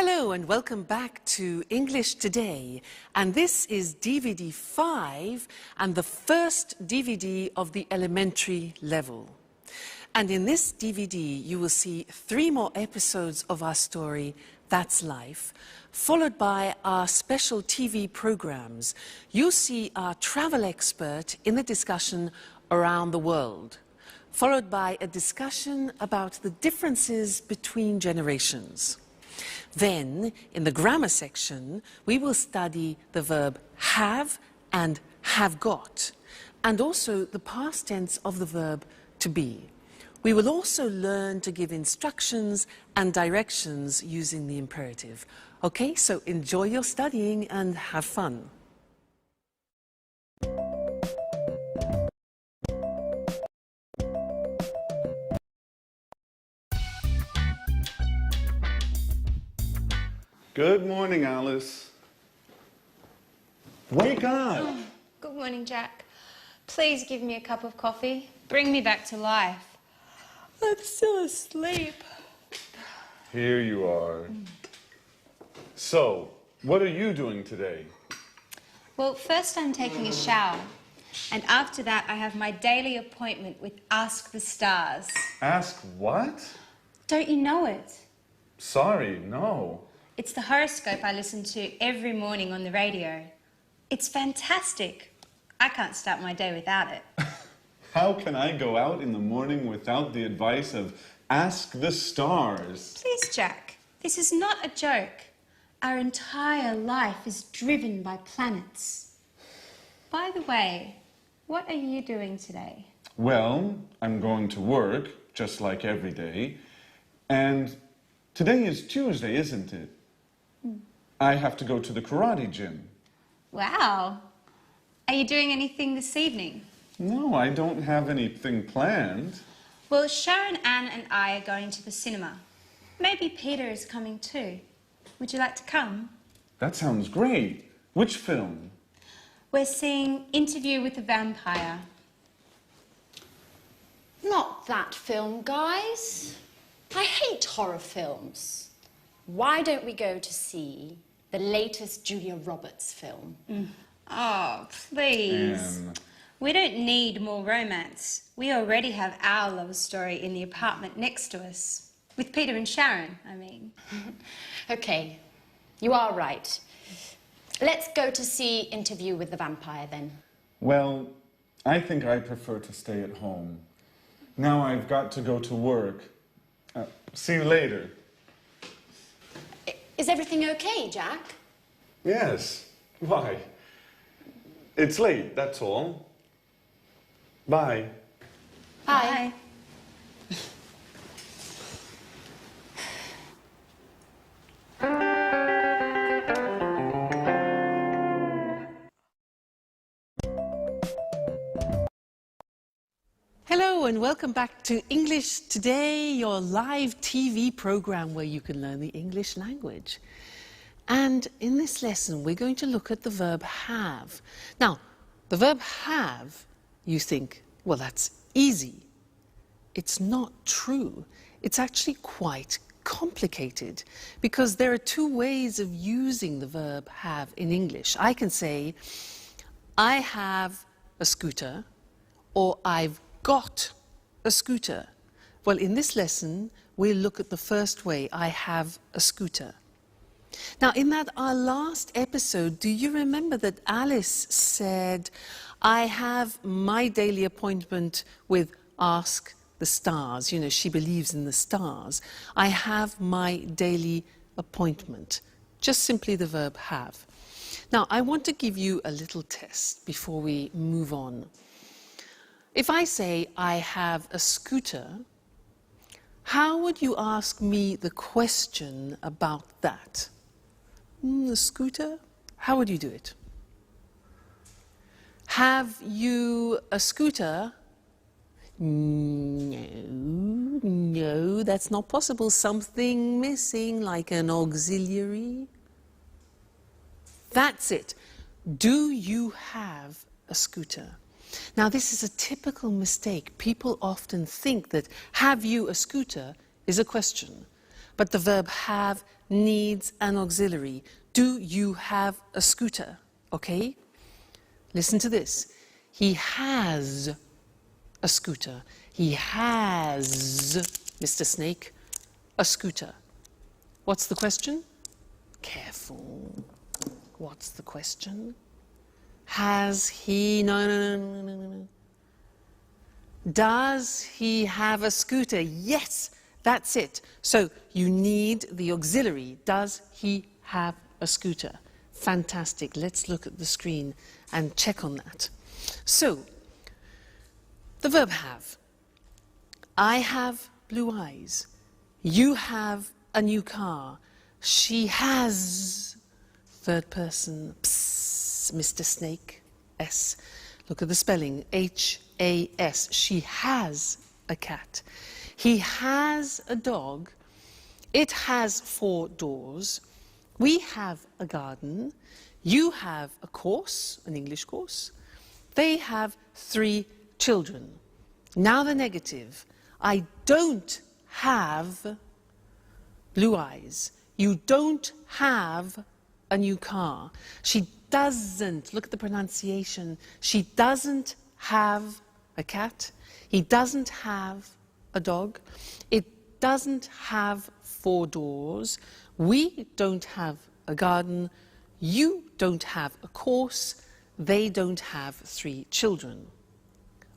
Hello and welcome back to English Today, and this is DVD 5 and the first DVD of the elementary level. And in this DVD you will see 3 more episodes of our story, That's Life, followed by our special TV programs. You'll see our travel expert in the discussion Around the World, followed by a discussion about the differences between generations. Then, in the grammar section, we will study the verb have and have got, and also the past tense of the verb to be. We will also learn to give instructions and directions using the imperative. Okay, so enjoy your studying and have fun. Good morning, Alice. Wake up! Oh, good morning, Jack. Please give me a cup of coffee. Bring me back to life. I'm still asleep. Here you are. So, what are you doing today? Well, first I'm taking a shower. And after that, I have my daily appointment with Ask the Stars. Ask what? Don't you know it? Sorry, no. It's the horoscope I listen to every morning on the radio. It's fantastic. I can't start my day without it. How can I go out in the morning without the advice of Ask the Stars? Please, Jack, this is not a joke. Our entire life is driven by planets. By the way, what are you doing today? Well, I'm going to work, just like every day. And today is Tuesday, isn't it? I have to go to the karate gym. Wow. Are you doing anything this evening? No, I don't have anything planned. Well, Sharon, Anne and I are going to the cinema. Maybe Peter is coming too. Would you like to come? That sounds great. Which film? We're seeing Interview with the Vampire. Not that film, guys. I hate horror films. Why don't we go to see the latest Julia Roberts film? Oh, please. We don't need more romance. We already have our love story in the apartment next to us. With Peter and Sharon, I mean. Okay, you are right. Let's go to see Interview with the Vampire then. Well, I think I prefer to stay at home. Now I've got to go to work. See you later. Is everything okay, Jack? Yes. Why? It's late, that's all. Bye. Bye. Hello and welcome back to English Today, your live TV program where you can learn the English language. And in this lesson, we're going to look at the verb have. Now, the verb have, you think, well, that's easy. It's not true. It's actually quite complicated because there are 2 ways of using the verb have in English. I can say, I have a scooter, or I've got a scooter. Well, in this lesson, we'll look at the first way, I have a scooter. Now, in our last episode, do you remember that Alice said, I have my daily appointment with Ask the Stars. You know, she believes in the stars. I have my daily appointment. Just simply the verb have. Now, I want to give you a little test before we move on. If I say, I have a scooter, how would you ask me the question about that? The scooter? How would you do it? Have you a scooter? No, that's not possible. Something missing, like an auxiliary. That's it. Do you have a scooter? Now, this is a typical mistake. People often think that have you a scooter is a question. but the verb have needs an auxiliary. Do you have a scooter? Okay? Listen to this. He has a scooter. He has, Mr. Snake, a scooter. What's the question? Careful. What's the question? Has he... No. Does he have a scooter? Yes, that's it. So you need the auxiliary. Does he have a scooter? Fantastic. Let's look at the screen and check on that. So, the verb have. I have blue eyes. You have a new car. She has, third person, psst, Mr. Snake, S. Look at the spelling, H-A-S. She has a cat. He has a dog. It has 4 doors. We have a garden. You have a course, an English course. They have 3 children. Now the negative. I don't have blue eyes. You don't have a new car. She doesn't, look at the pronunciation, she doesn't have a cat. He doesn't have a dog. It doesn't have 4 doors. We don't have a garden. You don't have a course. They don't have 3 children.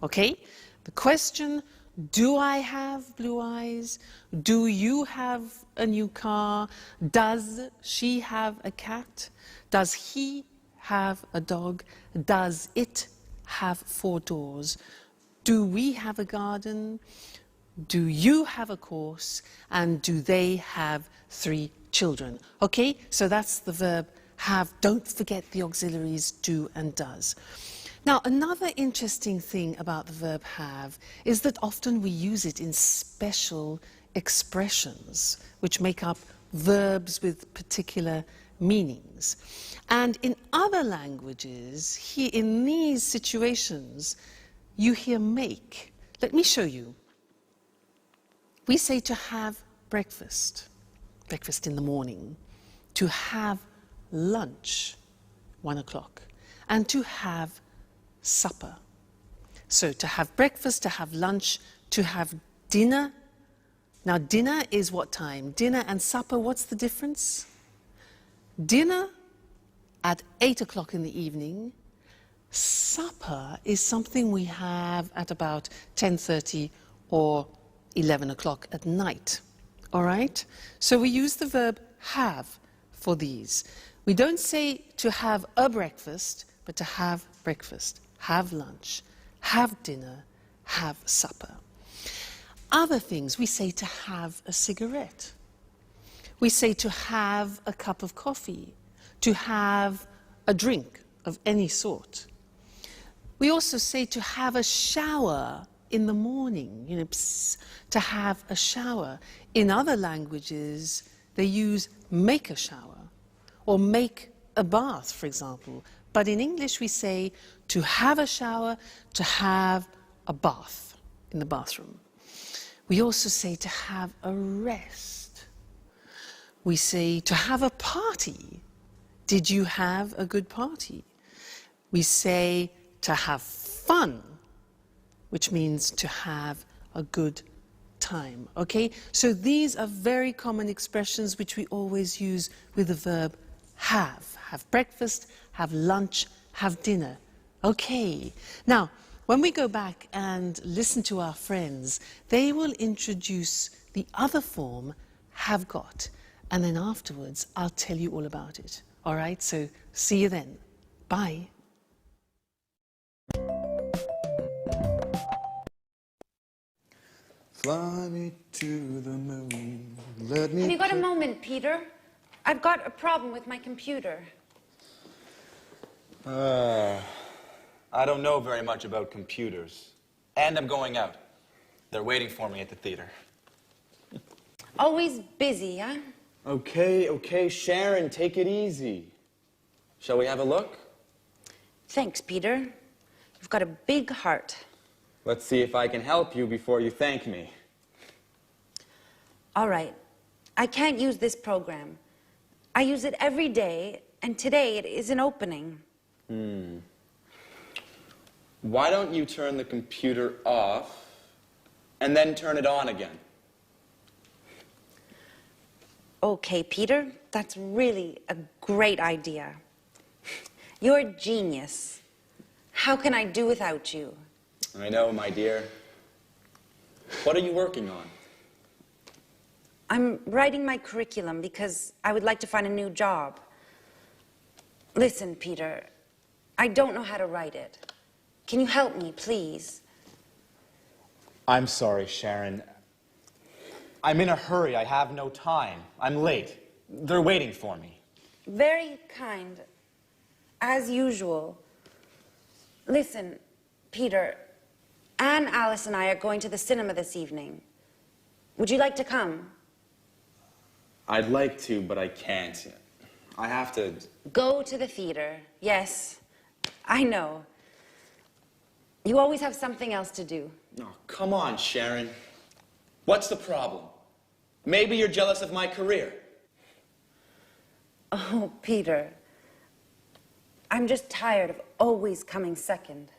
Okay? The question, do I have blue eyes? Do you have a new car? Does she have a cat? Does he have a dog? Does it have 4 doors? Do we have a garden? Do you have a course? And do they have 3 children? Okay, so that's the verb have. Don't forget the auxiliaries do and does. Now, another interesting thing about the verb have is that often we use it in special expressions which make up verbs with particular meanings. And in other languages, in these situations, you hear make. Let me show you. We say to have breakfast, breakfast in the morning, to have lunch, 1 o'clock, and to have supper. So to have breakfast, to have lunch, to have dinner. Now dinner is what time? Dinner and supper, what's the difference? Dinner at 8 o'clock in the evening. Supper is something we have at about 10:30 or 11 o'clock at night. All right? So we use the verb have for these. We don't say to have a breakfast, but to have breakfast, have lunch, have dinner, have supper. Other things, we say to have a cigarette. We say to have a cup of coffee, to have a drink of any sort. We also say to have a shower in the morning, you know, to have a shower. In other languages, they use make a shower or make a bath, for example. But in English, we say to have a shower, to have a bath in the bathroom. We also say to have a rest. We say to have a party. Did you have a good party? We say to have fun, which means to have a good time, okay? So these are very common expressions which we always use with the verb have. Have breakfast, have lunch, have dinner. Okay. Now, when we go back and listen to our friends, they will introduce the other form, have got, and then afterwards I'll tell you all about it. All right? So see you then. Bye. Fly me to the moon, let me... Have you got a moment, Peter? I've got a problem with my computer. I don't know very much about computers. And I'm going out. They're waiting for me at the theater. Always busy, huh? Okay, Sharon, take it easy. Shall we have a look? Thanks, Peter. You've got a big heart. Let's see if I can help you before you thank me. All right. I can't use this program. I use it every day, and today it isn't opening. Why don't you turn the computer off and then turn it on again? Okay, Peter, that's really a great idea. You're a genius. How can I do without you? I know, my dear. What are you working on? I'm writing my curriculum because I would like to find a new job. Listen, Peter, I don't know how to write it. Can you help me, please? I'm sorry, Sharon. I'm in a hurry. I have no time. I'm late. They're waiting for me. Very kind, as usual. Listen, Peter, Anne, Alice, and I are going to the cinema this evening. Would you like to come? I'd like to, but I can't. I have to... Go to the theater. Yes, I know. You always have something else to do. Oh, come on, Sharon. What's the problem? Maybe you're jealous of my career. Oh, Peter, I'm just tired of always coming second.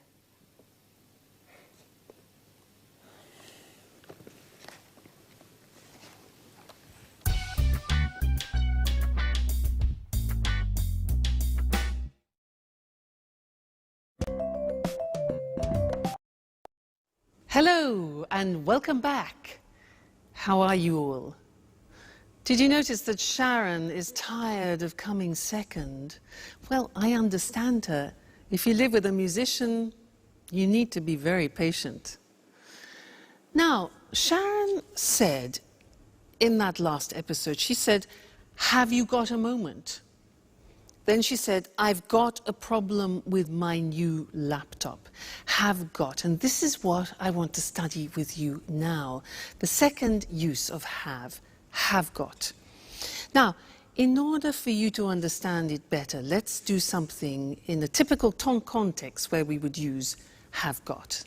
Hello and welcome back. How are you all? Did you notice that Sharon is tired of coming second? Well, I understand her. If you live with a musician, you need to be very patient. Now, Sharon said in that last episode, she said, "Have you got a moment?" Then she said, "I've got a problem with my new laptop." Have got. And this is what I want to study with you now. The second use of have got. Now, in order for you to understand it better, let's do something in a typical context where we would use have got.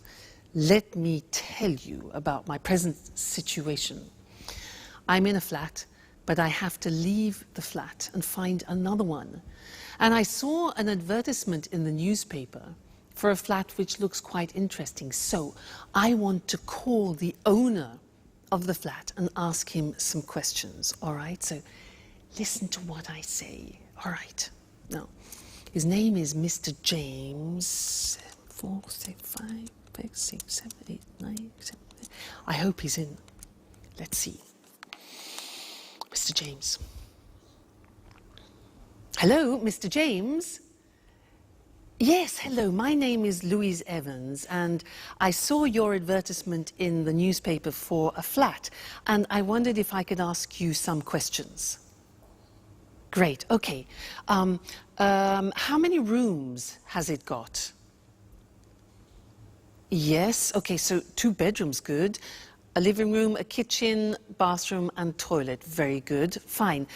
Let me tell you about my present situation. I'm in a flat, but I have to leave the flat and find another one. And I saw an advertisement in the newspaper for a flat which looks quite interesting. So I want to call the owner of the flat and ask him some questions, all right? So listen to what I say, all right? Now, his name is Mr. James. 4, 6, 5, 6, 7, 8, 9, 7. I hope he's in. Let's see. Mr. James. Hello, Mr. James. Yes, hello. My name is Louise Evans, and I saw your advertisement in the newspaper for a flat, and I wondered if I could ask you some questions. Great, okay. How many rooms has it got? Yes, okay, so 2 bedrooms, good. A living room, a kitchen, bathroom, and toilet. Very good, fine.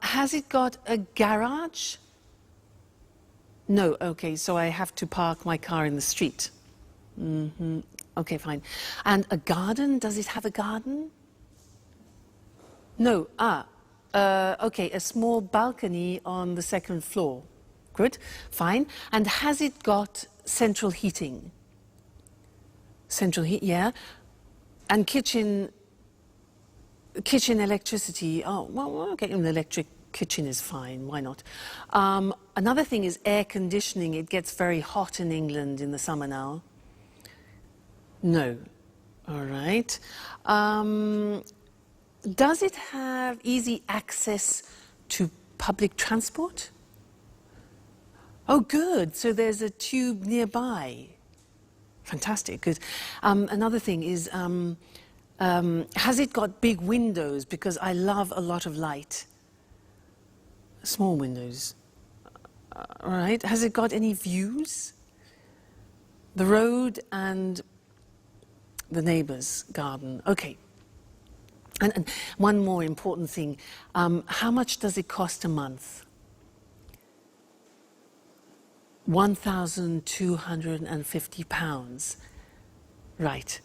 Has it got a garage? No, okay, so I have to park my car in the street. Okay, fine. And a garden, does it have a garden? No, okay, a small balcony on the 2nd floor. Good, fine. And has it got central heating? Central heat, yeah. And kitchen electricity, oh, well, okay, an electric kitchen is fine, why not? Another thing is air conditioning. It gets very hot in England in the summer now. No, all right. Does it have easy access to public transport? Oh, good, so there's a tube nearby. Fantastic, good. Another thing is, has it got big windows? Because I love a lot of light. Small windows. All right. Has it got any views? The road and the neighbour's garden. Okay. And one more important thing. How much does it cost a month? £1,250. Right.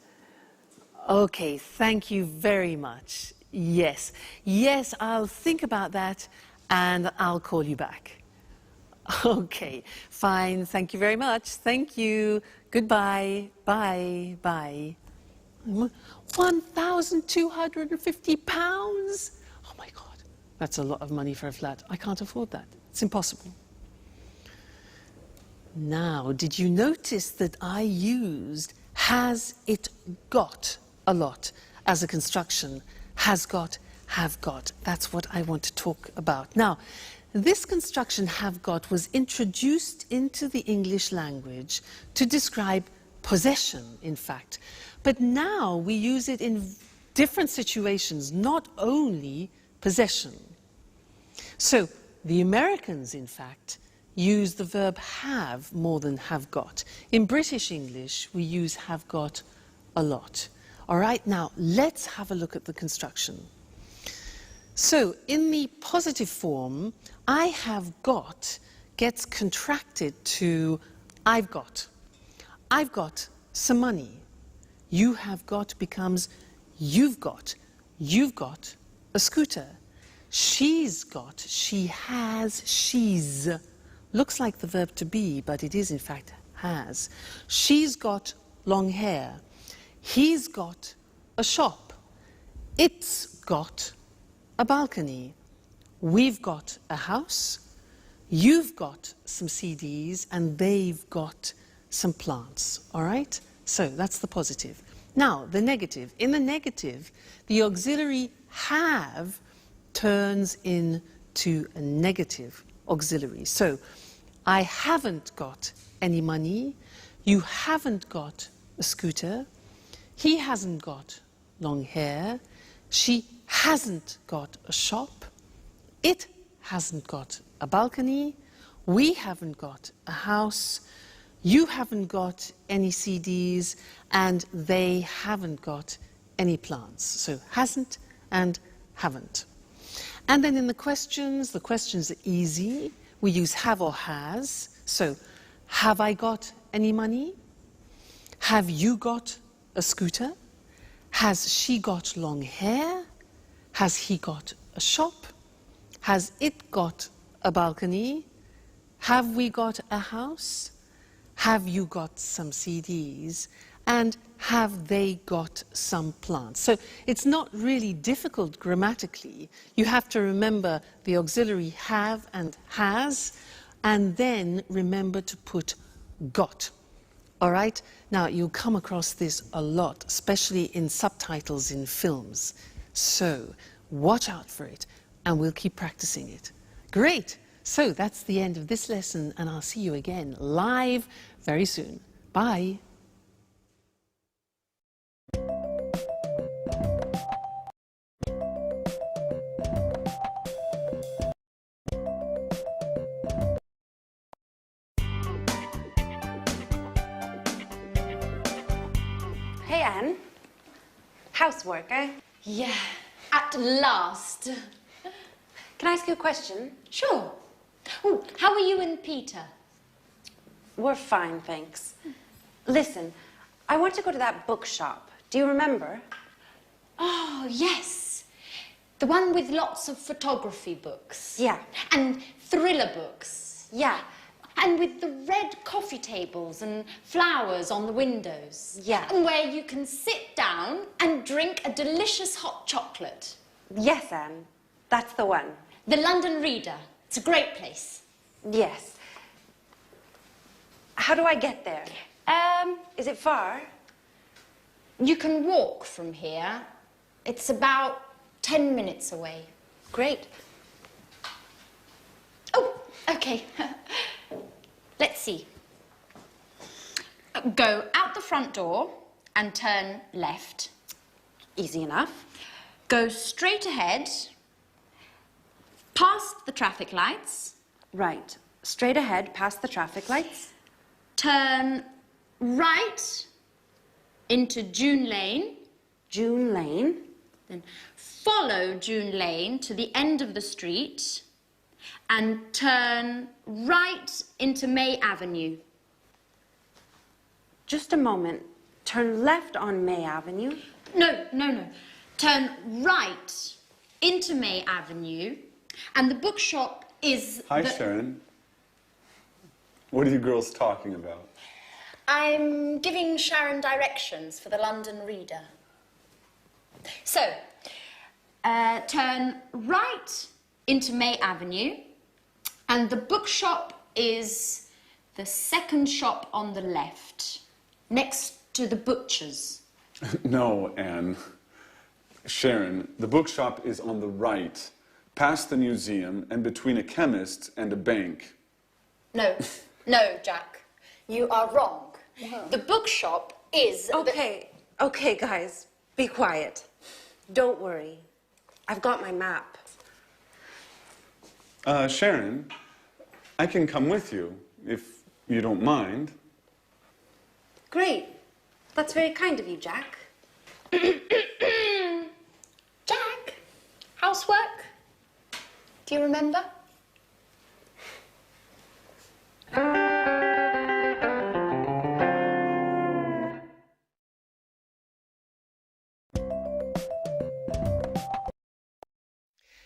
Okay, thank you very much. Yes. Yes, I'll think about that and I'll call you back. Okay, fine. Thank you very much. Thank you. Goodbye. Bye. Bye. £1,250? Oh my God, that's a lot of money for a flat. I can't afford that. It's impossible. Now, did you notice that I used has it got a lot as a construction? Has got, have got. That's what I want to talk about. Now, this construction have got was introduced into the English language to describe possession, in fact. But now we use it in different situations, not only possession. So the Americans, in fact, use the verb have more than have got. In British English, we use have got a lot. All right, now let's have a look at the construction. So in the positive form, I have got gets contracted to I've got. I've got some money. You have got becomes you've got. You've got a scooter. She's got, she has, she's. Looks like the verb to be, but it is in fact has. She's got long hair. He's got a shop. It's got a balcony. We've got a house. You've got some CDs and they've got some plants, all right? So that's the positive. Now, the negative. In the negative, the auxiliary have turns into a negative auxiliary. So, I haven't got any money. You haven't got a scooter. He hasn't got long hair. She hasn't got a shop. It hasn't got a balcony. We haven't got a house. You haven't got any CDs, and they haven't got any plants. So hasn't and haven't. And then in the questions are easy. We use have or has. So, have I got any money? Have you got a scooter? Has she got long hair? Has he got a shop? Has it got a balcony? Have we got a house? Have you got some CDs? And have they got some plants? So it's not really difficult grammatically. You have to remember the auxiliary have and has, and then remember to put got. All right? Now, you'll come across this a lot, especially in subtitles in films. So watch out for it, and we'll keep practicing it. Great! So that's the end of this lesson, and I'll see you again live very soon. Bye. Hey, Anne. Housework, eh? Yeah, at last. Can I ask you a question? Sure. Oh, how are you and Peter? We're fine, thanks. Listen, I want to go to that bookshop. Do you remember? Oh, yes. The one with lots of photography books. Yeah. And thriller books. Yeah. And with the red coffee tables and flowers on the windows. Yeah. And where you can sit down and drink a delicious hot chocolate. Yes, Anne. That's the one. The London Reader. It's a great place. Yes. How do I get there? Is it far? You can walk from here. It's about 10 minutes away. Great. Oh, okay. Let's see. Go out the front door and turn left. Easy enough. Go straight ahead, past the traffic lights. Right. Straight ahead, past the traffic lights. Turn right into June Lane. June Lane. Then follow June Lane to the end of the street and turn right into May Avenue. Just a moment. Turn left on May Avenue. No. turn right into May Avenue, and the bookshop is Hi, Sharon. What are you girls talking about? I'm giving Sharon directions for the London Reader. So, turn right into May Avenue, and the bookshop is the second shop on the left, next to the butcher's. No, Anne. Sharon, the bookshop is on the right, past the museum and between a chemist and a bank. No, no, Jack. You are wrong. The bookshop is... Okay, guys, be quiet. Don't worry. I've got my map. Sharon, I can come with you, if you don't mind. Great. That's very kind of you, Jack. Jack, housework? Do you remember?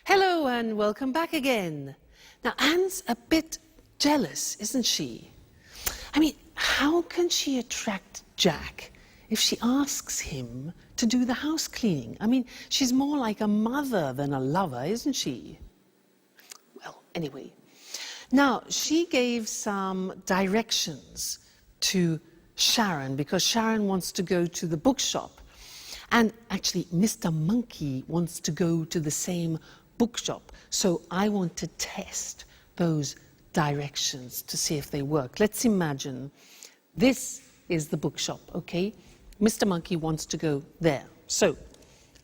Hello and welcome back again. Now, Anne's a bit jealous, isn't she? I mean, how can she attract Jack if she asks him to do the house cleaning? I mean, she's more like a mother than a lover, isn't she? Well, anyway. Now, she gave some directions to Sharon because Sharon wants to go to the bookshop. And actually, Mr. Monkey wants to go to the same bookshop. So I want to test those directions to see if they work. Let's imagine this is the bookshop, okay? Mr. Monkey wants to go there. So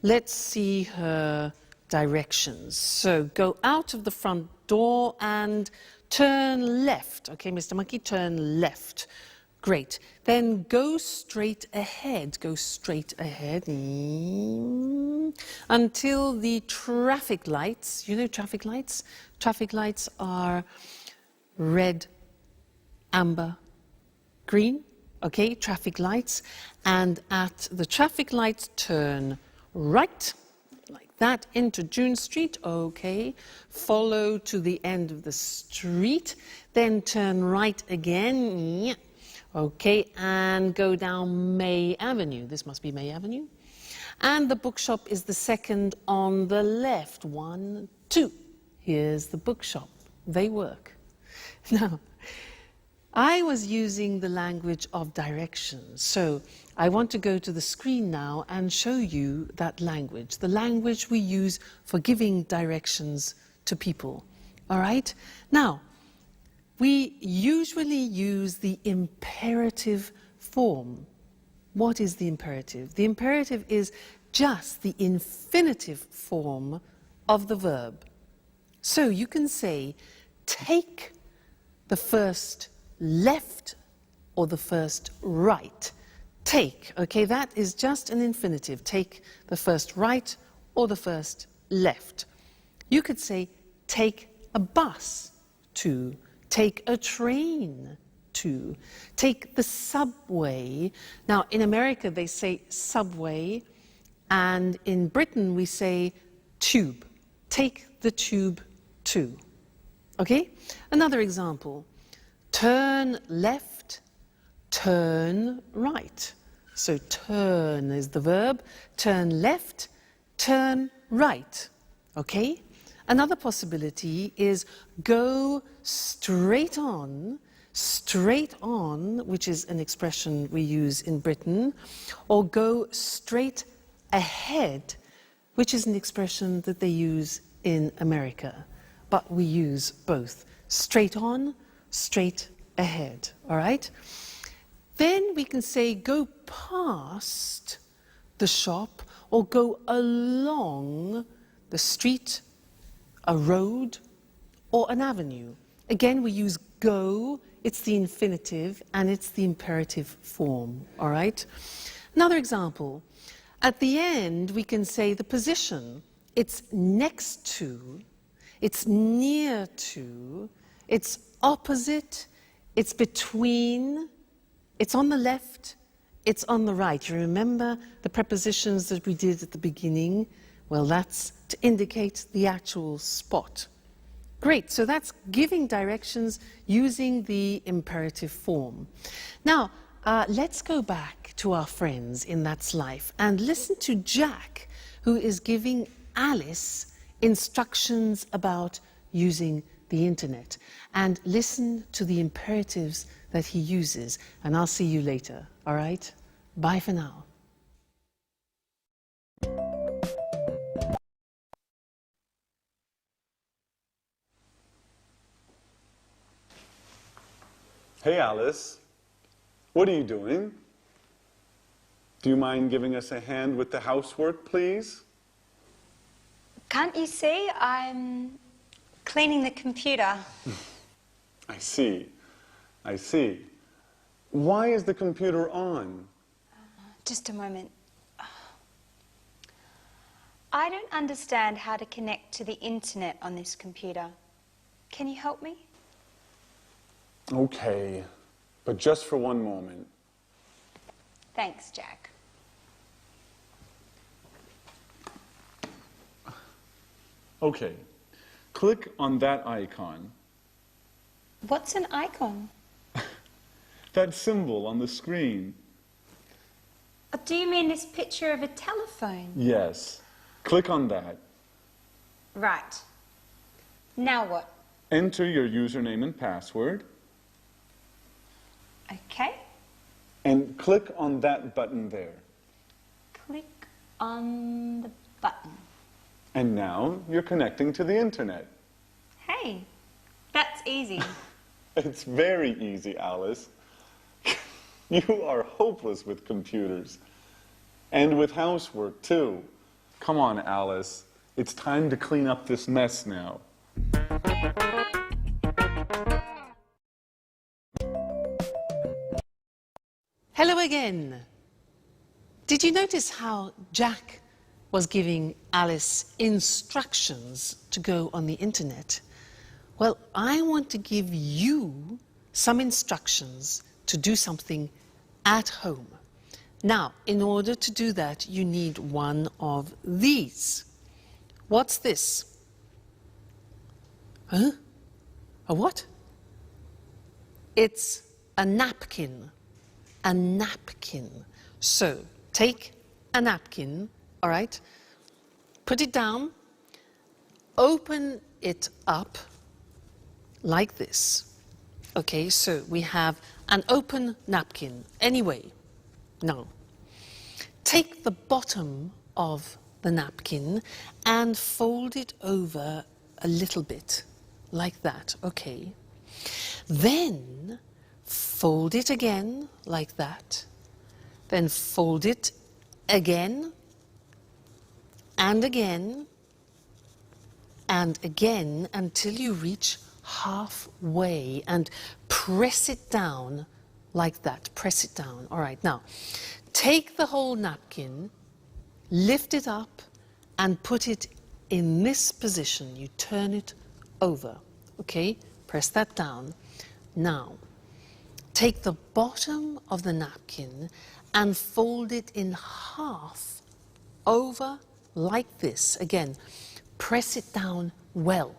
let's see her directions. So go out of the front door and turn left. Okay, Mr. Monkey, turn left. Great. Then go straight ahead. Go straight ahead until the traffic lights, you know traffic lights? Traffic lights are red, amber, green. Okay, traffic lights. And at the traffic lights, turn right, like that, into June Street. Okay. Follow to the end of the street. Then turn right again. Okay, and go down May Avenue. This must be May Avenue. And the bookshop is the second on the left. 1, 2. Here's the bookshop. They work. Now, I was using the language of directions. So I want to go to the screen now and show you that language, the language we use for giving directions to people. All right? Now, we usually use the imperative form. What is the imperative? The imperative is just the infinitive form of the verb. So you can say, take the first left or the first right. Take, okay, that is just an infinitive. Take the first right or the first left. You could say, take a bus to. Take a train to. Take the subway. Now, in America, they say subway, and in Britain, we say tube. Take the tube to. Okay? Another example. Turn left, turn right. So turn is the verb. Turn left, turn right. Okay? Another possibility is go straight on, which is an expression we use in Britain, or go straight ahead, which is an expression that they use in America. But we use both. Straight on, straight ahead, all right? Then we can say go past the shop or go along the street, a road, or an avenue. Again, we use go, it's the infinitive, and it's the imperative form, all right? Another example, at the end, we can say the position. It's next to, it's near to, it's opposite, it's between, it's on the left, it's on the right. You remember the prepositions that we did at the beginning? Well, that's to indicate the actual spot. Great, so that's giving directions using the imperative form. Now, let's go back to our friends in That's Life and listen to Jack, who is giving Alice instructions about using the internet. And listen to the imperatives that he uses, and I'll see you later, all right? Bye for now. Hey, Alice. What are you doing? Do you mind giving us a hand with the housework, please? Can't you see? I'm cleaning the computer. I see. I see. Why is the computer on? Just a moment. I don't understand how to connect to the internet on this computer. Can you help me? Okay, but just for one moment. Thanks, Jack. Okay, click on that icon. What's an icon? That symbol on the screen. Do you mean this picture of a telephone? Yes, click on that. Right. Now what? Enter your username and password. Okay. And click on that button there. Click on the button. And now you're connecting to the internet. Hey, that's easy. It's very easy, Alice. You are hopeless with computers. And with housework, too. Come on, Alice. It's time to clean up this mess now. Hello again. Did you notice how Jack was giving Alice instructions to go on the internet? Well, I want to give you some instructions to do something at home. Now, in order to do that, you need one of these. What's this? Huh? A what? It's a napkin. A napkin. So, take a napkin, all right? Put it down, open it up like this. Okay, so we have an open napkin. Anyway, now, take the bottom of the napkin and fold it over a little bit, like that, okay? Then, fold it again, like that. Then fold it again, and again, and again, until you reach halfway, and press it down like that. Press it down. All right, now, take the whole napkin, lift it up, and put it in this position. You turn it over, okay? Press that down. Now, take the bottom of the napkin and fold it in half over like this. Again, press it down well.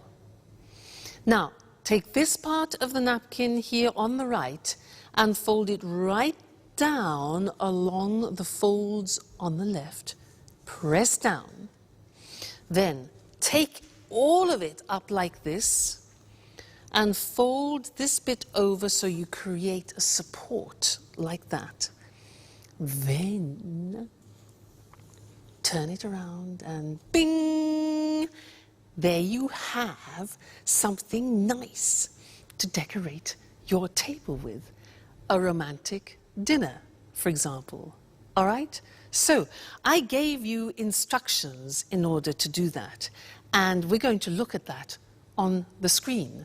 Now, take this part of the napkin here on the right and fold it right down along the folds on the left. Press down. Then take all of it up like this and fold this bit over so you create a support like that. Then turn it around and bing! There you have something nice to decorate your table with. A romantic dinner, for example. All right? So I gave you instructions in order to do that. And we're going to look at that on the screen,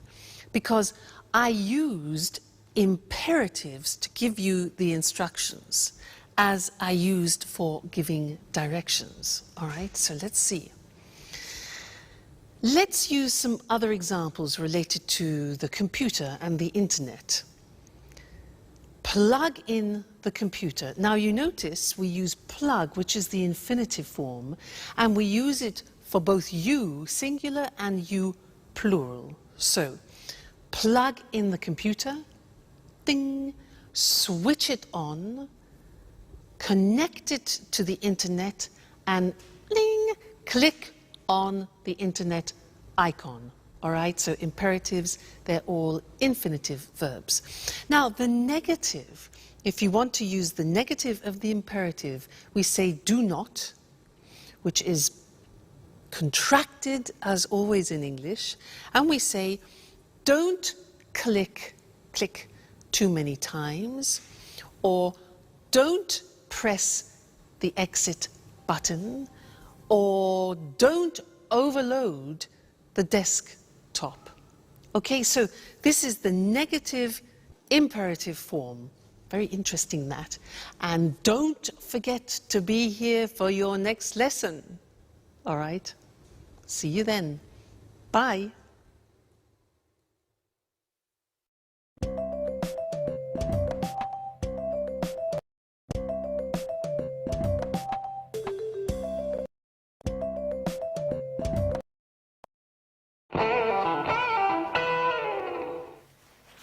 because I used imperatives to give you the instructions as I used for giving directions. All right, so let's see. Let's use some other examples related to the computer and the internet. Plug in the computer. Now you notice we use plug, which is the infinitive form, and we use it for both you, singular, and you, plural. So, plug in the computer, ding, switch it on, connect it to the internet, and bling, click on the internet icon. All right, so imperatives, they're all infinitive verbs. Now, the negative, if you want to use the negative of the imperative, we say do not, which is contracted as always in English, and we say don't click too many times, or don't press the exit button, or don't overload the desktop. Okay, so this is the negative imperative form. Very interesting, that. And don't forget to be here for your next lesson. All right? See you then. Bye.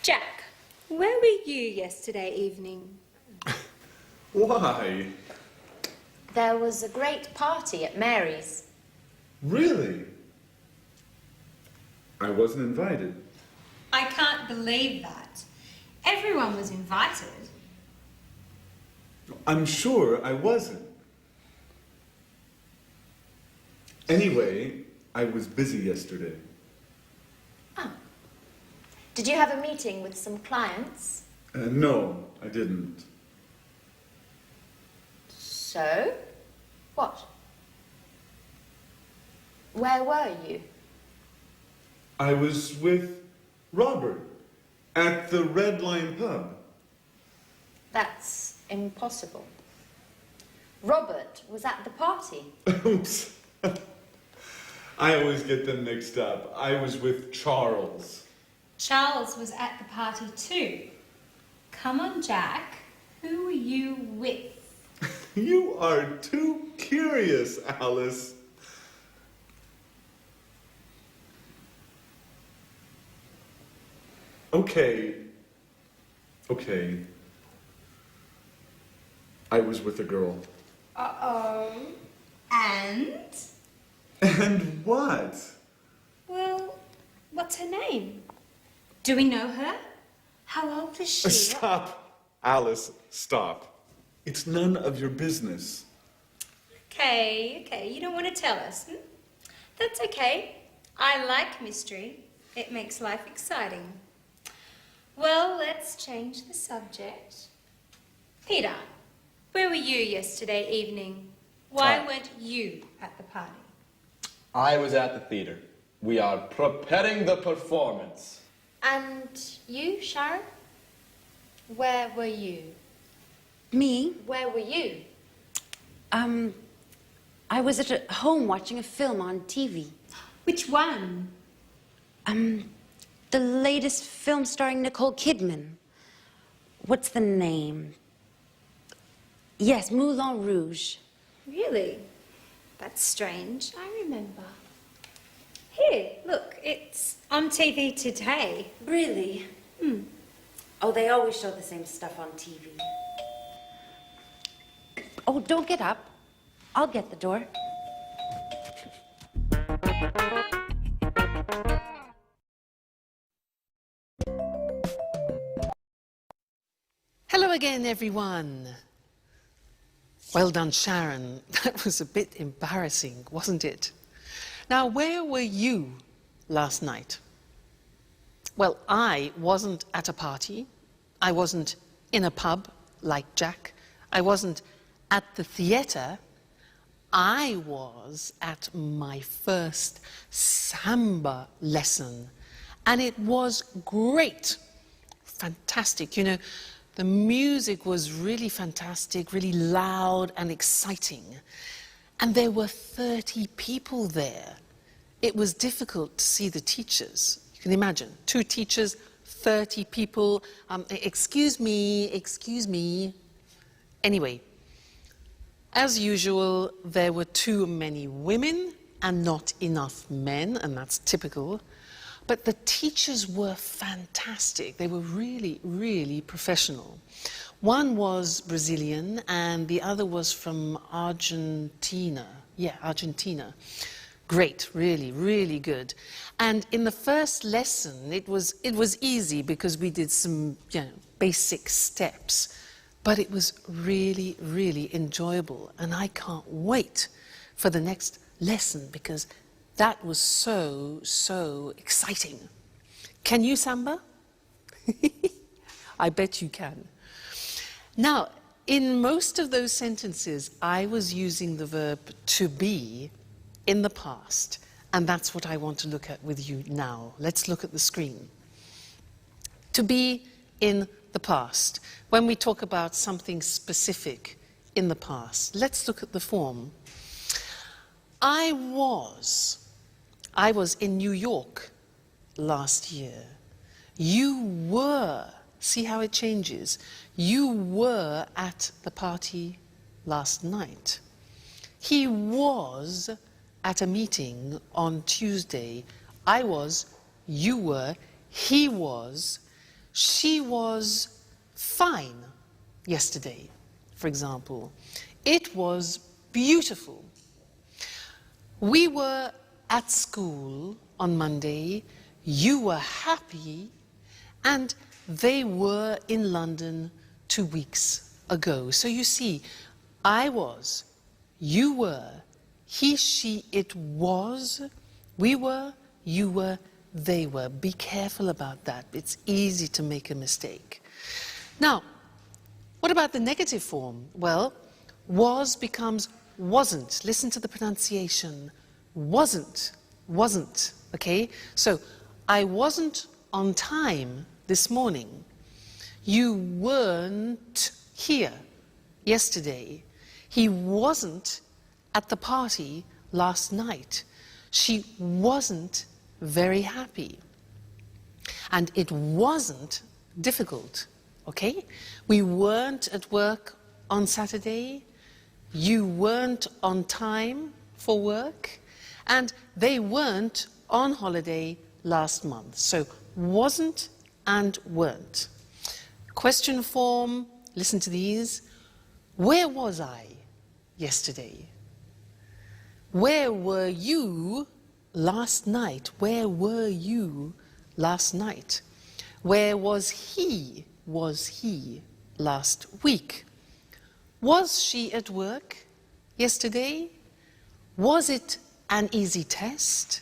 Jack, where were you yesterday evening? Why? There was a great party at Mary's. Really? I wasn't invited. I can't believe that. Everyone was invited. I'm sure I wasn't. Anyway, I was busy yesterday. Did you have a meeting with some clients? No, I didn't. So? What? Where were you? I was with Robert at the Red Lion pub. That's impossible. Robert was at the party. Oops. I always get them mixed up. I was with Charles. Charles was at the party too. Come on, Jack. Who were you with? You are too curious, Alice. Okay. I was with a girl. Uh-oh. And? And what? Well, what's her name? Do we know her? How old is she? Stop, Alice, stop. It's none of your business. Okay, you don't want to tell us. That's okay. I like mystery. It makes life exciting. Well, let's change the subject. Peter, where were you yesterday evening? Why weren't you at the party? I was at the theater. We are preparing the performance. And you, Sharon? Where were you? Me? Where were you? I was at home watching a film on TV. Which one? The latest film starring Nicole Kidman. What's the name? Yes, Moulin Rouge. Really? That's strange. I remember. Here, look, it's on TV today. Really? Oh, they always show the same stuff on TV. Oh, don't get up. I'll get the door. Hello again, everyone. Well done, Sharon. That was a bit embarrassing, wasn't it? Now, where were you last night? Well, I wasn't at a party. I wasn't in a pub like Jack. I wasn't at the theatre. I was at my first samba lesson, and it was great. Fantastic. You know, the music was really fantastic, really loud and exciting. And there were 30 people there. It was difficult to see the teachers. You can imagine, 2 teachers, 30 people. Excuse me. Anyway, as usual, there were too many women and not enough men, and that's typical. But the teachers were fantastic. They were really, really professional. One was Brazilian and the other was from Argentina. Yeah, Argentina. Great, really, really good. And in the first lesson, it was easy because we did some, basic steps. But it was really, really enjoyable. And I can't wait for the next lesson because that was so, so exciting. Can you samba? I bet you can. Now, in most of those sentences, I was using the verb to be in the past, and that's what I want to look at with you now. Let's look at the screen. To be in the past. When we talk about something specific in the past, let's look at the form. I was in New York last year. You were, see how it changes? You were at the party last night. He was at a meeting on Tuesday. I was, you were, he was, she was fine yesterday, for example. It was beautiful. We were at school on Monday, you were happy, and they were in London 2 weeks ago. So you see, I was, you were, he, she, it was, we were, you were, they were. Be careful about that. It's easy to make a mistake. Now, what about the negative form? Well, was becomes wasn't. Listen to the pronunciation. Wasn't, okay? So, I wasn't on time this morning. You weren't here yesterday. He wasn't at the party last night. She wasn't very happy. And it wasn't difficult, okay? We weren't at work on Saturday. You weren't on time for work. And they weren't on holiday last month. So wasn't and weren't. Question form, listen to these. Where was I yesterday? Where were you last night? Where were you last night? Where was he last week? Was she at work yesterday? Was it an easy test?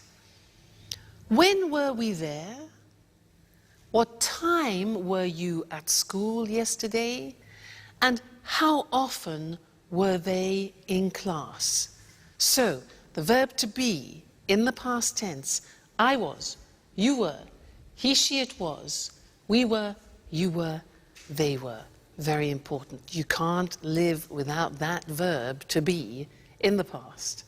When were we there? What time were you at school yesterday? And how often were they in class? So, the verb to be in the past tense, I was, you were, he, she, it was, we were, you were, they were. Very important. You can't live without that verb to be in the past.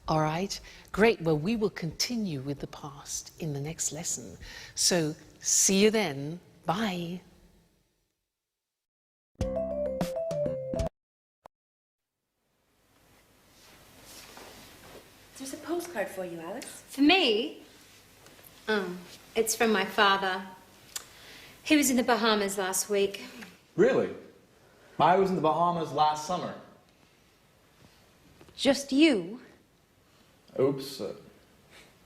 All right? Great. Well, we will continue with the past in the next lesson. So, see you then. Bye. There's a postcard for you, Alice. For me? Oh, it's from my father. He was in the Bahamas last week. Really? I was in the Bahamas last summer. Just you? Oops.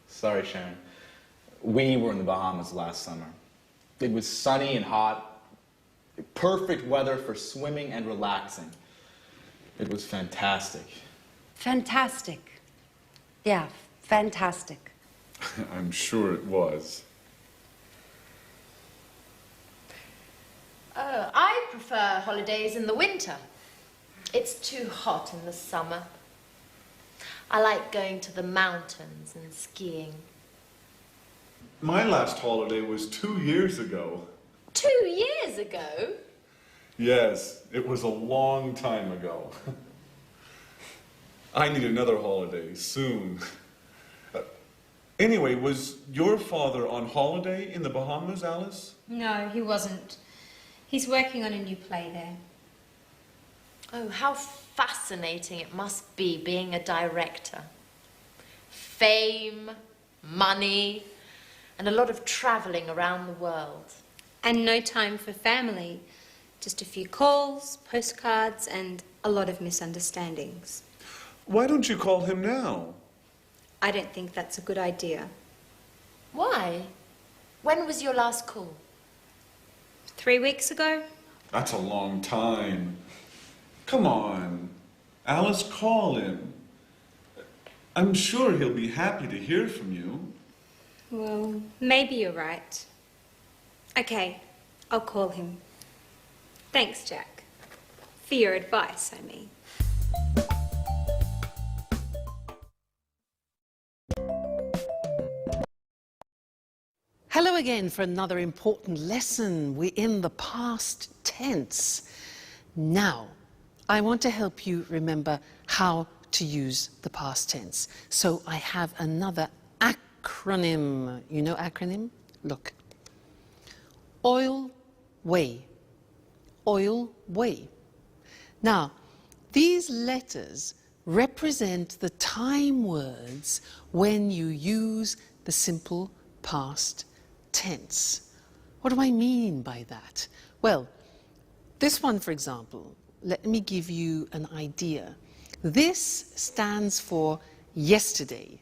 Sorry, Sharon. We were in the Bahamas last summer. It was sunny and hot. Perfect weather for swimming and relaxing. It was fantastic. Fantastic. Yeah, fantastic. I'm sure it was. I prefer holidays in the winter. It's too hot in the summer. I like going to the mountains and skiing. My last holiday was 2 years ago. 2 years ago? Yes, it was a long time ago. I need another holiday soon. Anyway, was your father on holiday in the Bahamas, Alice? No, he wasn't. He's working on a new play there. Oh, how fascinating it must be being a director. Fame, money, and a lot of travelling around the world. And no time for family. Just a few calls, postcards, and a lot of misunderstandings. Why don't you call him now? I don't think that's a good idea. Why? When was your last call? 3 weeks ago? That's a long time. Come on. Alice, call him. I'm sure he'll be happy to hear from you. Well, maybe you're right. Okay, I'll call him. Thanks, Jack. For your advice, I mean. Hello again for another important lesson. We're in the past tense. Now, I want to help you remember how to use the past tense. So I have another acronym. You know acronym? Look. Oil, way. Oil, way. Now, these letters represent the time words when you use the simple past tense. What do I mean by that? Well, this one, for example, let me give you an idea. This stands for yesterday,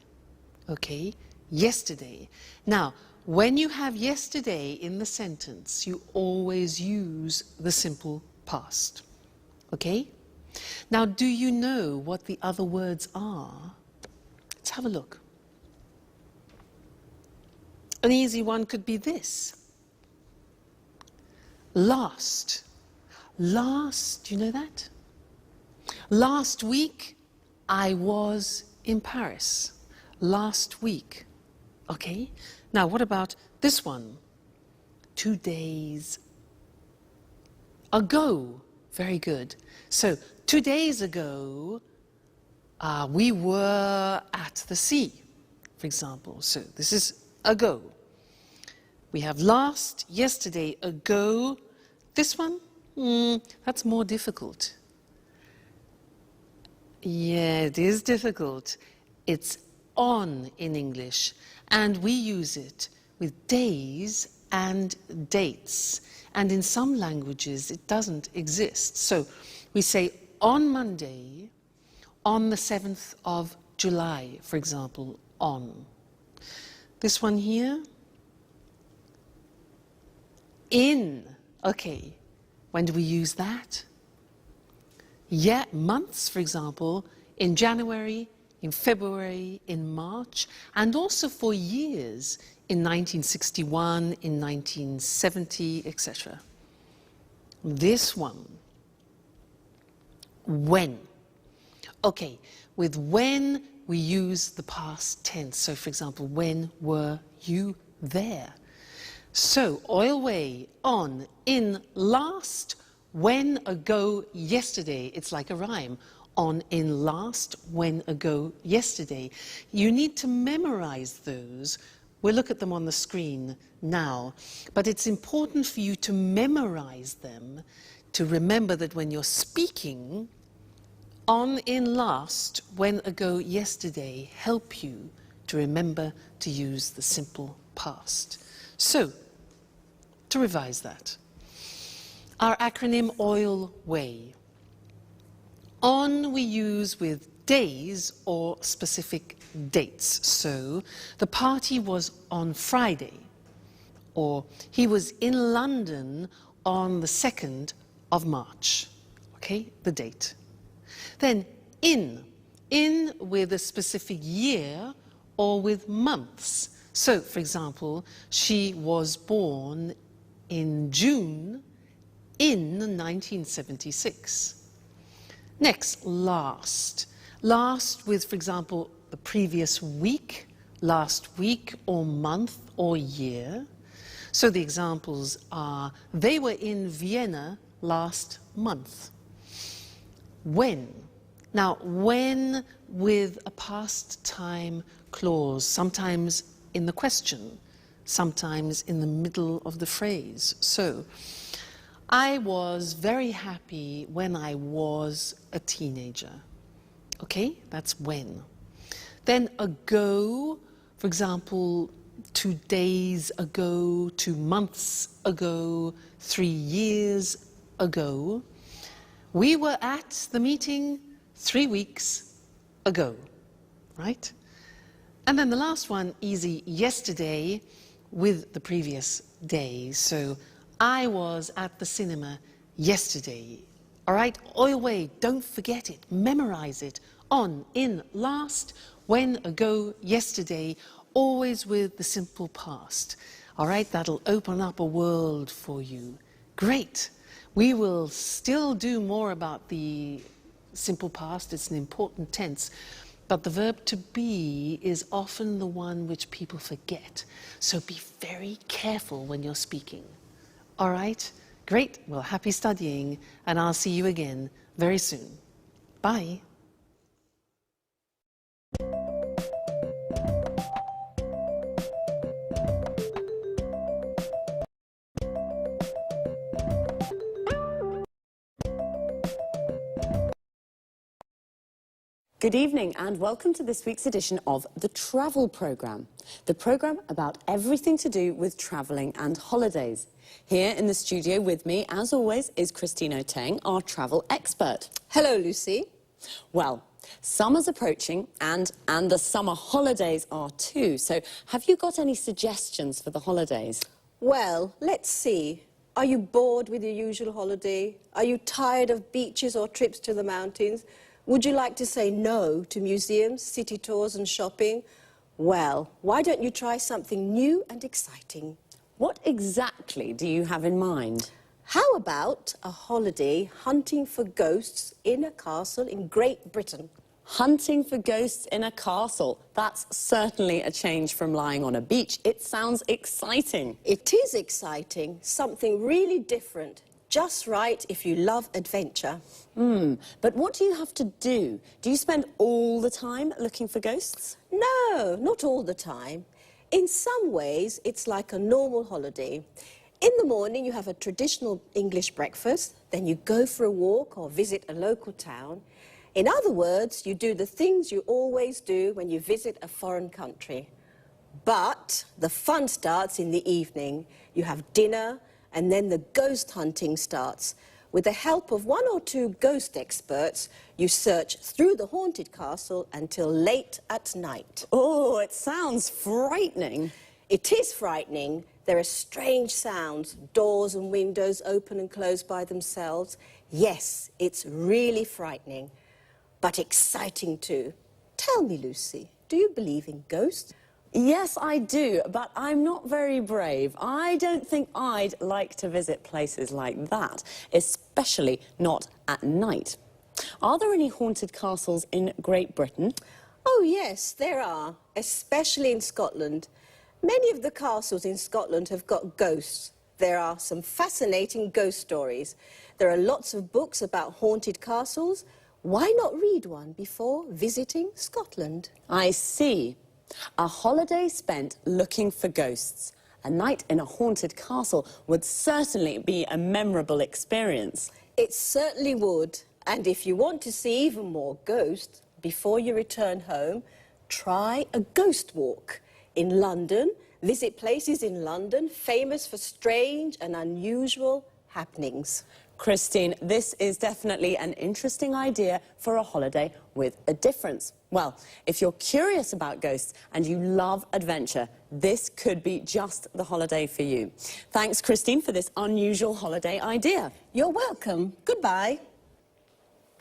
okay? Yesterday. Now, when you have yesterday in the sentence, you always use the simple past, okay? Now, do you know what the other words are? Let's have a look. An easy one could be this. Last. Last, do you know that? Last week, I was in Paris. Last week. Okay? Now, what about this one? 2 days ago. Very good. So, 2 days ago, we were at the sea, for example. So, this is ago. We have last, yesterday, ago. This one? That's more difficult. Yeah, it is difficult. It's on in English, and we use it with days and dates. And in some languages, it doesn't exist. So we say on Monday, on the 7th of July, for example, on. This one here, in. Okay, when do we use that? Yeah, months, for example, in January, in February, in March, and also for years, in 1961, in 1970, etc. This one, when. Okay, with when we use the past tense. So, for example, when were you there? So, oil way, on, in, last, when, ago, yesterday. It's like a rhyme. On, in, last, when, ago, yesterday. You need to memorize those. We'll look at them on the screen now. But it's important for you to memorize them, to remember that when you're speaking, on, in, last, when, ago, yesterday help you to remember to use the simple past. So, to revise that, our acronym OIL WAY. On we use with days or specific dates. So, the party was on Friday, or he was in London on the 2nd of March. Okay, the date. Then in with a specific year or with months. So, for example, she was born in June in 1976. Next, last. Last with, for example, the previous week, last week or month or year. So the examples are, they were in Vienna last month. When. Now, when with a past time clause, sometimes in the question, sometimes in the middle of the phrase. So, I was very happy when I was a teenager. Okay, that's when. Then ago, for example, 2 days ago, 2 months ago, 3 years ago. We were at the meeting 3 weeks ago, right? And then the last one, easy, yesterday, with the previous day. So I was at the cinema yesterday. All right, always, don't forget it, memorize it. On, in, last, when, ago, yesterday, always with the simple past. All right, that'll open up a world for you. Great. We will still do more about the simple past. It's an important tense. But the verb to be is often the one which people forget. So be very careful when you're speaking. All right? Great. Well, happy studying, and I'll see you again very soon. Bye. Good evening and welcome to this week's edition of The Travel Programme, the programme about everything to do with travelling and holidays. Here in the studio with me, as always, is Christine Oteng, our travel expert. Hello, Lucy. Well, summer's approaching and the summer holidays are too, so have you got any suggestions for the holidays? Well, let's see. Are you bored with your usual holiday? Are you tired of beaches or trips to the mountains? Would you like to say no to museums, city tours and shopping? Well, why don't you try something new and exciting? What exactly do you have in mind? How about a holiday hunting for ghosts in a castle in Great Britain? Hunting for ghosts in a castle. That's certainly a change from lying on a beach. It sounds exciting. It is exciting, something really different. Just right if you love adventure. But what do you have to do? Do you spend all the time looking for ghosts? No, not all the time. In some ways, it's like a normal holiday. In the morning, you have a traditional English breakfast, then you go for a walk or visit a local town. In other words, you do the things you always do when you visit a foreign country. But the fun starts in the evening. You have dinner, and then the ghost hunting starts. With the help of 1 or 2 ghost experts, you search through the haunted castle until late at night. Oh, it sounds frightening. It is frightening. There are strange sounds, doors and windows open and close by themselves. Yes, it's really frightening, but exciting too. Tell me, Lucy, do you believe in ghosts? Yes, I do, but I'm not very brave. I don't think I'd like to visit places like that, especially not at night. Are there any haunted castles in Great Britain? Oh, yes, there are, especially in Scotland. Many of the castles in Scotland have got ghosts. There are some fascinating ghost stories. There are lots of books about haunted castles. Why not read one before visiting Scotland? I see. A holiday spent looking for ghosts. A night in a haunted castle would certainly be a memorable experience. It certainly would. And if you want to see even more ghosts, before you return home, try a ghost walk. In London, visit places in London famous for strange and unusual happenings. Christine, this is definitely an interesting idea for a holiday with a difference. Well, if you're curious about ghosts and you love adventure, this could be just the holiday for you. Thanks, Christine, for this unusual holiday idea. You're welcome. Goodbye.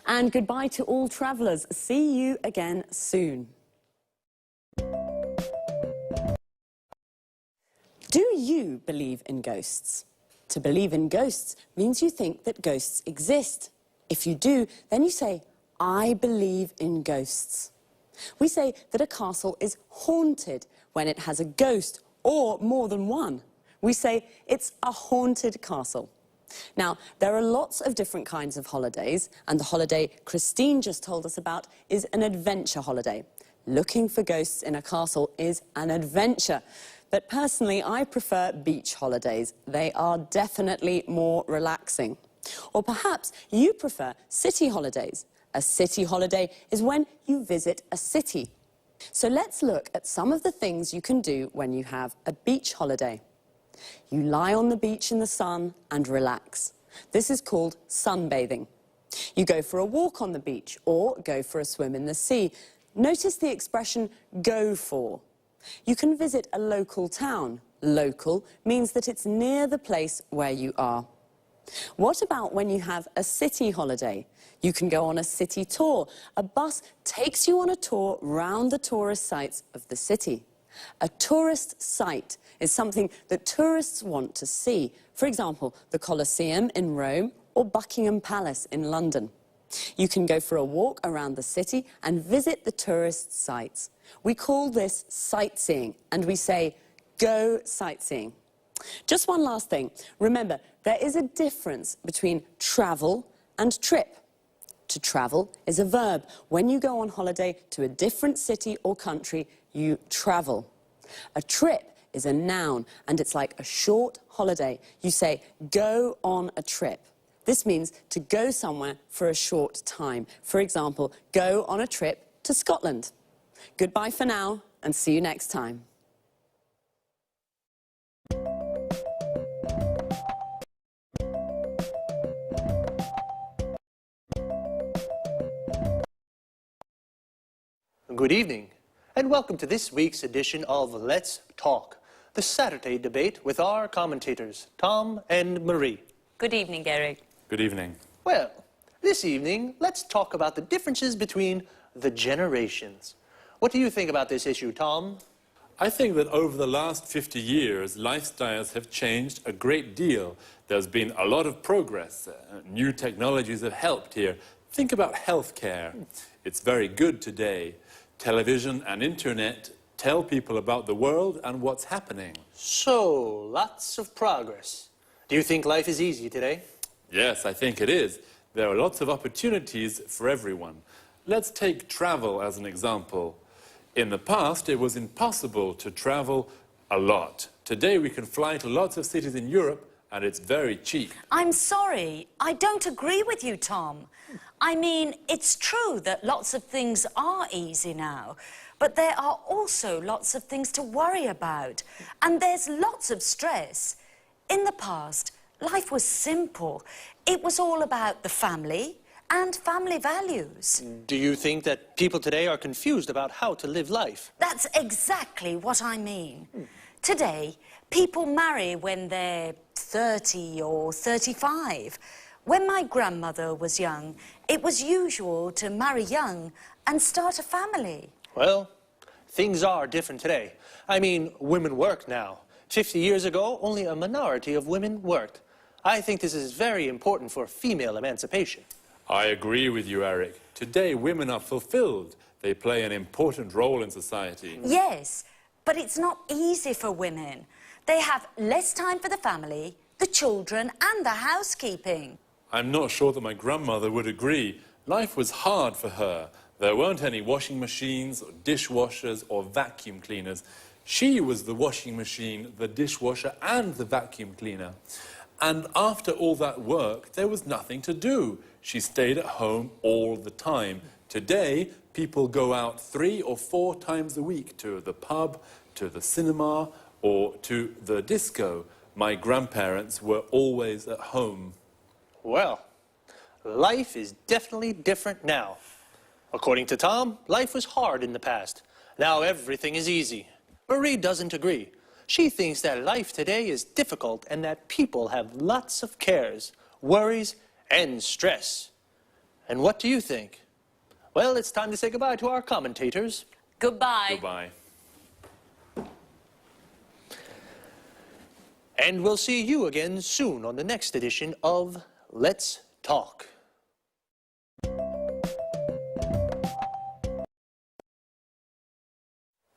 And goodbye to all travellers. See you again soon. Do you believe in ghosts? To believe in ghosts means you think that ghosts exist. If you do, then you say, I believe in ghosts. We say that a castle is haunted when it has a ghost or more than one. We say it's a haunted castle. Now, there are lots of different kinds of holidays, and the holiday Christine just told us about is an adventure holiday. Looking for ghosts in a castle is an adventure. but personally I prefer beach holidays. They are definitely more relaxing. Or perhaps you prefer city holidays. A city holiday is when you visit a city. So let's look at some of the things you can do when you have a beach holiday. You lie on the beach in the sun and relax. This is called sunbathing. You go for a walk on the beach or go for a swim in the sea. Notice the expression go for. You can visit a local town. Local means that it's near the place where you are. What about when you have a city holiday? You can go on a city tour. A bus takes you on a tour round the tourist sites of the city. A tourist site is something that tourists want to see. For example, the Colosseum in Rome or Buckingham Palace in London. You can go for a walk around the city and visit the tourist sites. We call this sightseeing, and we say, go sightseeing. Just one last thing. Remember, there is a difference between travel and trip. To travel is a verb. When you go on holiday to a different city or country, you travel. A trip is a noun, and it's like a short holiday. You say, go on a trip. This means to go somewhere for a short time. For example, go on a trip to Scotland. Goodbye for now, and see you next time. Good evening, and welcome to this week's edition of Let's Talk, the Saturday debate with our commentators, Tom and Marie. Good evening, Eric. Good evening. Well, this evening, let's talk about the differences between the generations. What do you think about this issue, Tom? I think that over the last 50 years, lifestyles have changed a great deal. There's been a lot of progress. New technologies have helped here. Think about healthcare. It's very good today. Television and internet tell people about the world and what's happening. So, lots of progress. Do you think life is easy today? Yes, I think it is. There are lots of opportunities for everyone. Let's take travel as an example. In the past, it was impossible to travel a lot. Today, we can fly to lots of cities in Europe, and it's very cheap. I'm sorry, I don't agree with you, Tom. I mean, it's true that lots of things are easy now, but there are also lots of things to worry about, and there's lots of stress. In the past, life was simple. It was all about the family and family values. Do you think that people today are confused about how to live life? That's exactly what I mean. Today, people marry when they're 30 or 35. When my grandmother was young, it was usual to marry young and start a family. Well, things are different today. I mean, women work now. 50 years ago, only a minority of women worked. I think this is very important for female emancipation. I agree with you, Eric. Today, women are fulfilled. They play an important role in society. Yes, but it's not easy for women. They have less time for the family, the children, and the housekeeping. I'm not sure that my grandmother would agree. Life was hard for her. There weren't any washing machines, or dishwashers, or vacuum cleaners. She was the washing machine, the dishwasher, and the vacuum cleaner. And after all that work, there was nothing to do. She stayed at home all the time. Today, people go out 3 or 4 times a week to the pub, to the cinema, or to the disco. My grandparents were always at home. Well, life is definitely different now. According to Tom, life was hard in the past. Now everything is easy. Marie doesn't agree. She thinks that life today is difficult and that people have lots of cares, worries, and stress. And what do you think? Well, it's time to say goodbye to our commentators. Goodbye. Goodbye. And we'll see you again soon on the next edition of Let's Talk.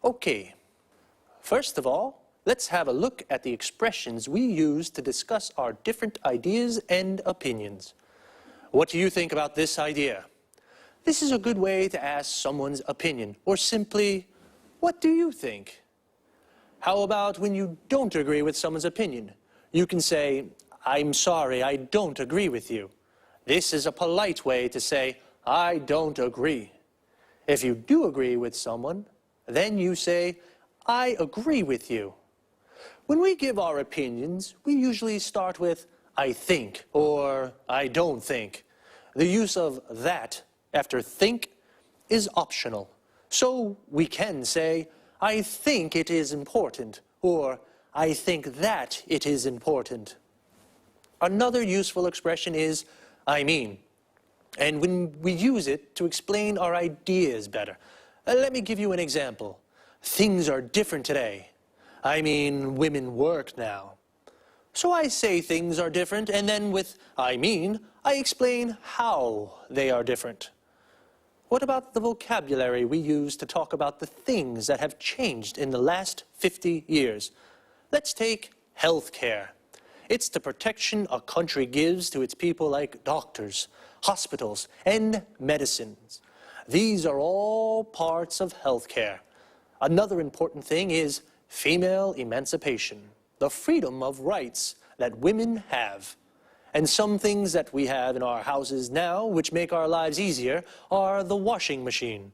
Okay, first of all, let's have a look at the expressions we use to discuss our different ideas and opinions. What do you think about this idea? This is a good way to ask someone's opinion, or simply, what do you think? How about when you don't agree with someone's opinion? You can say, I'm sorry, I don't agree with you. This is a polite way to say, I don't agree. If you do agree with someone, then you say, I agree with you. When we give our opinions, we usually start with, I think, or I don't think. The use of that after think is optional. So we can say, I think it is important, or I think that it is important. Another useful expression is, I mean. And when we use it to explain our ideas better. Let me give you an example. Things are different today. I mean, women work now. So I say things are different, and then with I mean, I explain how they are different. What about the vocabulary we use to talk about the things that have changed in the last 50 years? Let's take healthcare. It's the protection a country gives to its people like doctors, hospitals, and medicines. These are all parts of healthcare. Another important thing is female emancipation, the freedom of rights that women have. And some things that we have in our houses now, which make our lives easier, are the washing machine.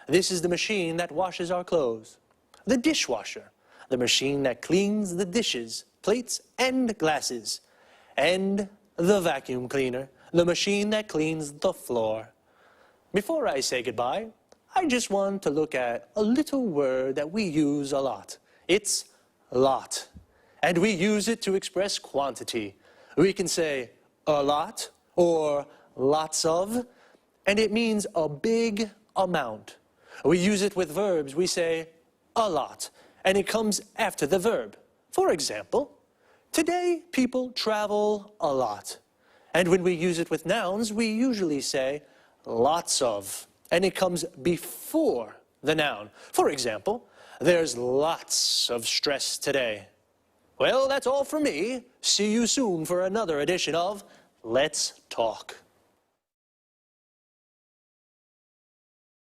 This is the machine that washes our clothes. The dishwasher, the machine that cleans the dishes, plates, and glasses. And the vacuum cleaner, the machine that cleans the floor. Before I say goodbye, I just want to look at a little word that we use a lot. It's lot. And we use it to express quantity. We can say a lot or lots of, and it means a big amount. We use it with verbs. We say a lot, and it comes after the verb. For example, today people travel a lot. And when we use it with nouns, we usually say lots of, and it comes before the noun. For example, there's lots of stress today. Well, that's all for me. See you soon for another edition of Let's Talk.